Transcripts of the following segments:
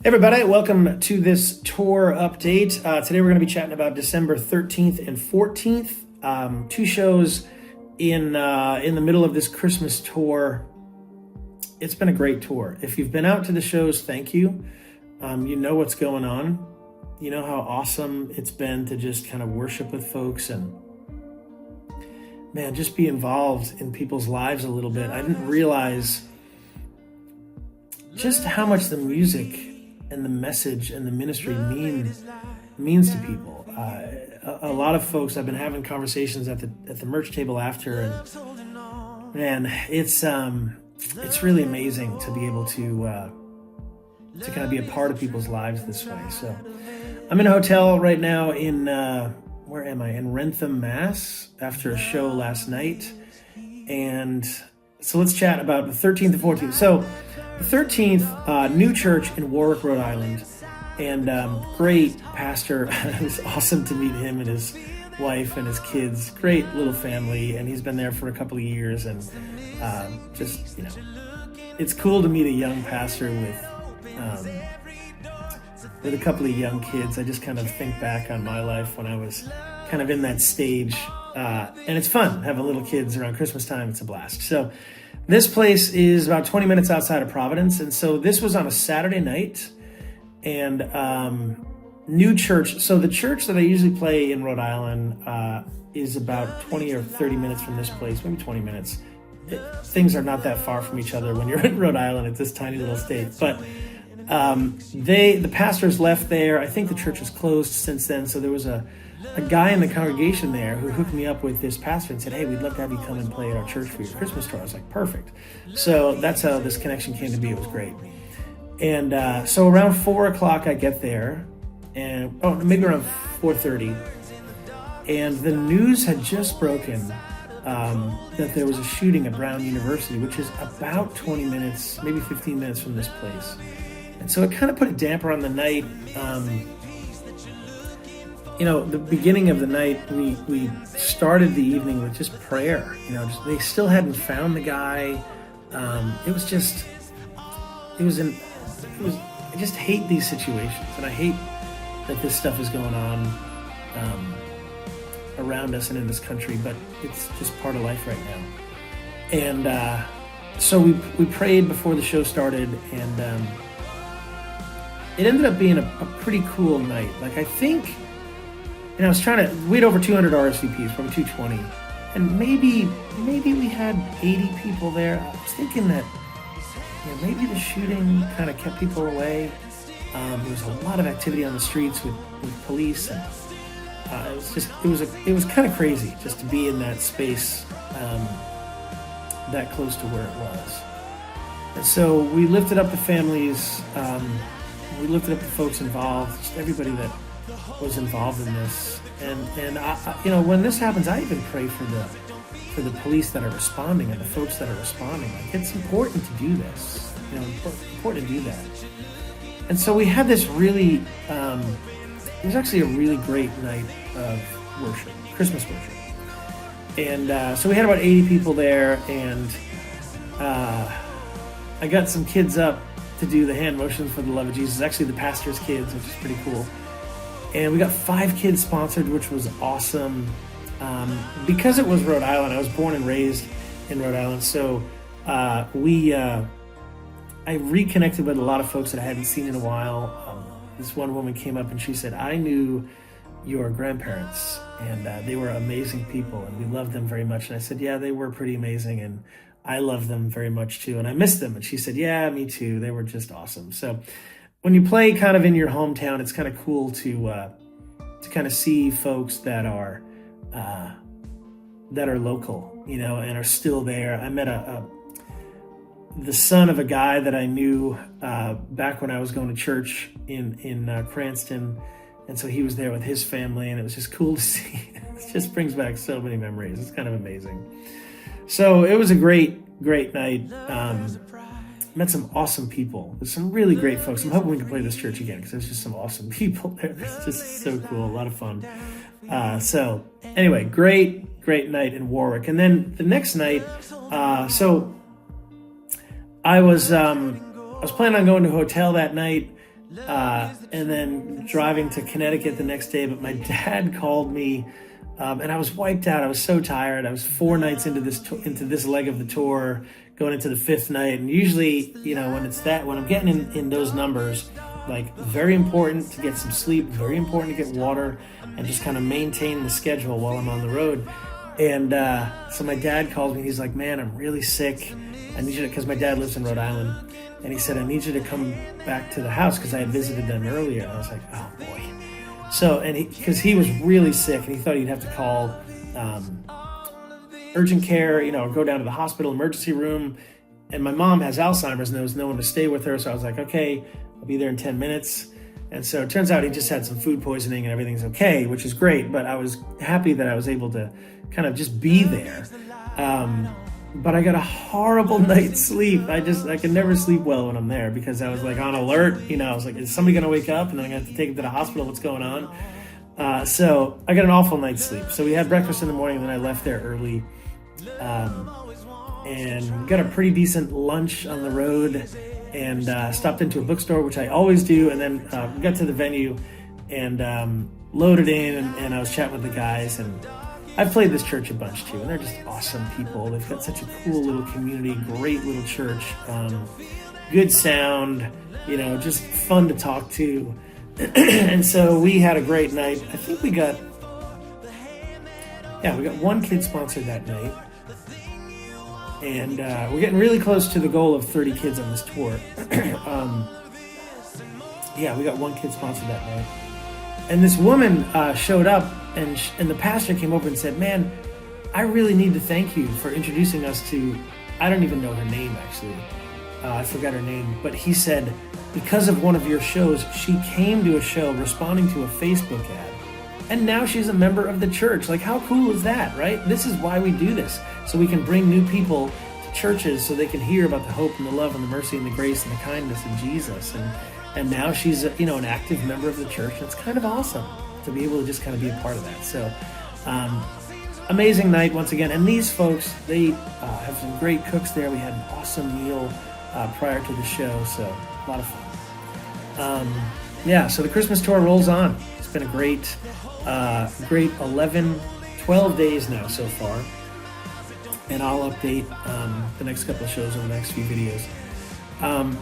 Everybody, welcome to this tour update. Today we're going to be chatting about December 13th and 14th, two shows in the middle of this Christmas tour. It's been a great tour. If you've been out to the shows, thank you. You know what's going on. You know how awesome it's been to just kind of worship with folks and, man, just be involved in people's lives a little bit. I didn't realize just how much the music and the message and the ministry means to people. A lot of folks, I've been having conversations at the merch table after, and man, it's really amazing to be able to kind of be a part of people's lives this way. So I'm in a hotel right now in where am I? In Rentham, Mass, after a show last night, and so let's chat about the 13th and 14th. So the 13th, new church in Warwick, Rhode Island, and great pastor. It was awesome to meet him and his wife and his kids. Great little family, and he's been there for a couple of years. And just, you know, it's cool to meet a young pastor with a couple of young kids. I just kind of think back on my life when I was kind of in that stage, and it's fun having little kids around Christmas time. It's a blast. So this place is about 20 minutes outside of Providence, and so this was on a Saturday night, and new church. So the church that I usually play in Rhode Island is about 20 or 30 minutes from this place, maybe 20 minutes. Things are not that far from each other when you're in Rhode Island. It's this tiny little state, but the pastors left there. I think the church was closed since then, so there was a guy in the congregation there who hooked me up with this pastor and said, "Hey, we'd love to have you come and play at our church for your Christmas tour." I was like, perfect. So that's how this connection came to be. It was great. And so around 4 o'clock I get there, and maybe around 4:30, and the news had just broken that there was a shooting at Brown University, which is about 20 minutes, maybe 15 minutes from this place. And so it kind of put a damper on the night. The beginning of the night, we started the evening with just prayer. They still hadn't found the guy. I just hate these situations, and I hate that this stuff is going on around us and in this country, but it's just part of life right now. And so we prayed before the show started, and it ended up being a pretty cool night. Like, I think, we had over 200 RSVPs, probably 220, and maybe we had 80 people there. I was thinking that maybe the shooting kind of kept people away. There was a lot of activity on the streets with police, and it was kind of crazy just to be in that space that close to where it was. And so we lifted up the families, we lifted up the folks involved, just everybody that was involved in this. And I, when this happens, I even pray for the police that are responding and the folks that are responding. Like, it's important to do this. Important to do that. And so we had this really, it was actually a really great night of worship, Christmas worship. And so we had about 80 people there, and I got some kids up to do the hand motions for the love of Jesus, actually the pastor's kids, which is pretty cool. And we got 5 kids sponsored, which was awesome. Because it was Rhode Island, I was born and raised in Rhode Island, so I reconnected with a lot of folks that I hadn't seen in a while. This one woman came up and she said, "I knew your grandparents, and they were amazing people, and we loved them very much." And I said, "Yeah, they were pretty amazing, and I love them very much too, and I miss them." And she said, "Yeah, me too. They were just awesome." So when you play kind of in your hometown, it's kind of cool to kind of see folks that are local, and are still there. I met the son of a guy that I knew back when I was going to church in Cranston. And so he was there with his family, and it was just cool to see. It just brings back so many memories. It's kind of amazing. So it was a great, great night. Met some awesome people. There's some really great folks. I'm hoping we can play this church again because there's just some awesome people there. It's just so cool. A lot of fun. So anyway, great night in Warwick. And then the next night, so I was planning on going to a hotel that night, and then driving to Connecticut the next day. But my dad called me, and I was wiped out. I was so tired. I was 4 nights into this leg of the tour, going into the 5th night. And usually, when I'm getting in those numbers, like, very important to get some sleep, very important to get water, and just kind of maintain the schedule while I'm on the road. And so my dad called me. He's like, man, I'm really sick. I need you to, because my dad lives in Rhode Island. And he said, I need you to come back to the house because I had visited them earlier. And I was like, oh boy. So, because he was really sick and he thought he'd have to call urgent care, go down to the hospital emergency room. And my mom has Alzheimer's and there was no one to stay with her. So I was like, okay, I'll be there in 10 minutes. And so it turns out he just had some food poisoning and everything's okay, which is great. But I was happy that I was able to kind of just be there. But I got a horrible night's sleep. I can never sleep well when I'm there because I was like on alert. I was like, is somebody going to wake up? And then I'm going to have to take him to the hospital. What's going on? So I got an awful night's sleep. So we had breakfast in the morning and then I left there early. And got a pretty decent lunch on the road and stopped into a bookstore, which I always do. And then got to the venue and loaded in and I was chatting with the guys. And I've played this church a bunch too, and they're just awesome people. They've got such a cool little community, great little church, good sound, just fun to talk to. And so we had a great night. I think we got one kid sponsored that night. And we're getting really close to the goal of 30 kids on this tour. We got one kid sponsored that night. And this woman showed up, and the pastor came over and said, man, I really need to thank you for introducing us to, I don't even know her name actually. I forgot her name. But he said, because of one of your shows, she came to a show responding to a Facebook ad. And now she's a member of the church. Like, how cool is that, right? This is why we do this. So we can bring new people to churches so they can hear about the hope and the love and the mercy and the grace and the kindness of Jesus. And now she's an active member of the church. And it's kind of awesome to be able to just kind of be a part of that. So amazing night once again. And these folks, they have some great cooks there. We had an awesome meal prior to the show. So a lot of fun. So the Christmas tour rolls on. It's been a great 12 days now so far. And I'll update the next couple of shows over the next few videos.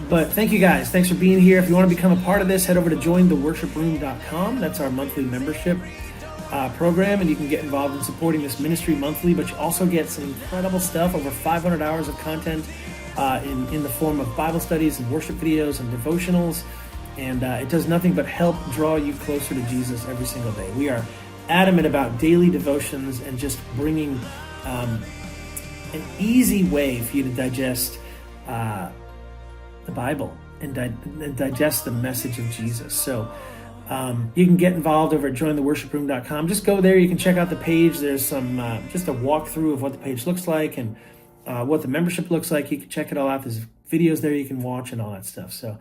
But thank you guys. Thanks for being here. If you want to become a part of this, head over to jointheworshiproom.com. That's our monthly membership program, and you can get involved in supporting this ministry monthly, but you also get some incredible stuff, over 500 hours of content in the form of Bible studies and worship videos and devotionals. And it does nothing but help draw you closer to Jesus every single day. We are adamant about daily devotions and just bringing an easy way for you to digest the Bible and digest the message of Jesus. So you can get involved over at jointheworshiproom.com. Just go there. You can check out the page. There's some just a walkthrough of what the page looks like and what the membership looks like. You can check it all out. There's videos there you can watch and all that stuff. So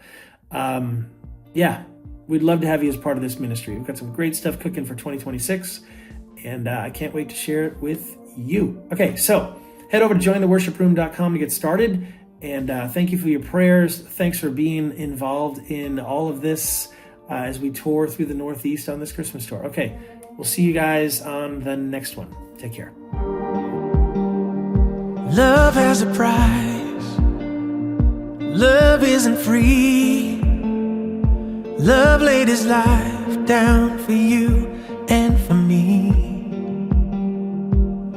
we'd love to have you as part of this ministry. We've got some great stuff cooking for 2026, and I can't wait to share it with you. Okay, so head over to jointheworshiproom.com to get started. And thank you for your prayers. Thanks for being involved in all of this as we tour through the Northeast on this Christmas tour. Okay, we'll see you guys on the next one. Take care. Love has a price. Love isn't free. Love laid his life down for you and for me.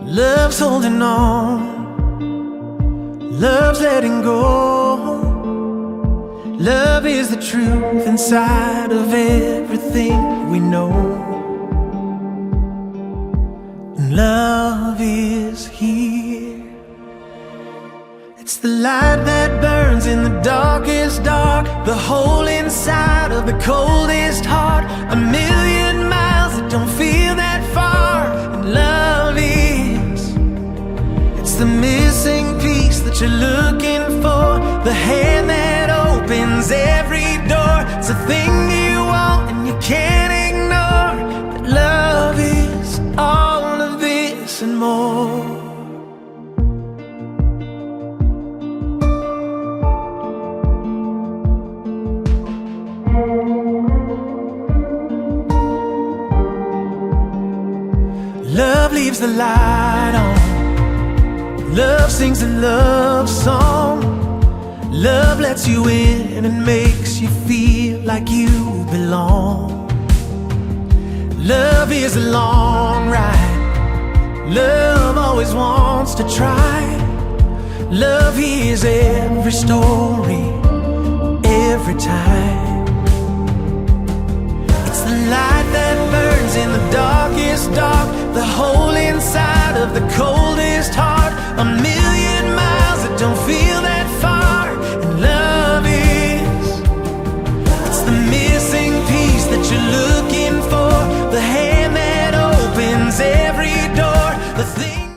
Love's holding on. Love's letting go. Love is the truth inside of everything we know. And love is here. It's the light that burns in the darkest dark, the hole inside of the coldest heart. A million miles that don't feel that far. And love is, it's the missing piece that you're looking for, the hand that opens every door. It's a thing you want and you can't ignore. That love is all of this and more. Love leaves the light on. Love sings a love song. Love lets you in and makes you feel like you belong. Love is a long ride. Love always wants to try. Love hears every story, every time. It's the light that burns in the darkest dark, the hole inside of the coldest heart. A million miles that don't feel that far. And love is, it's the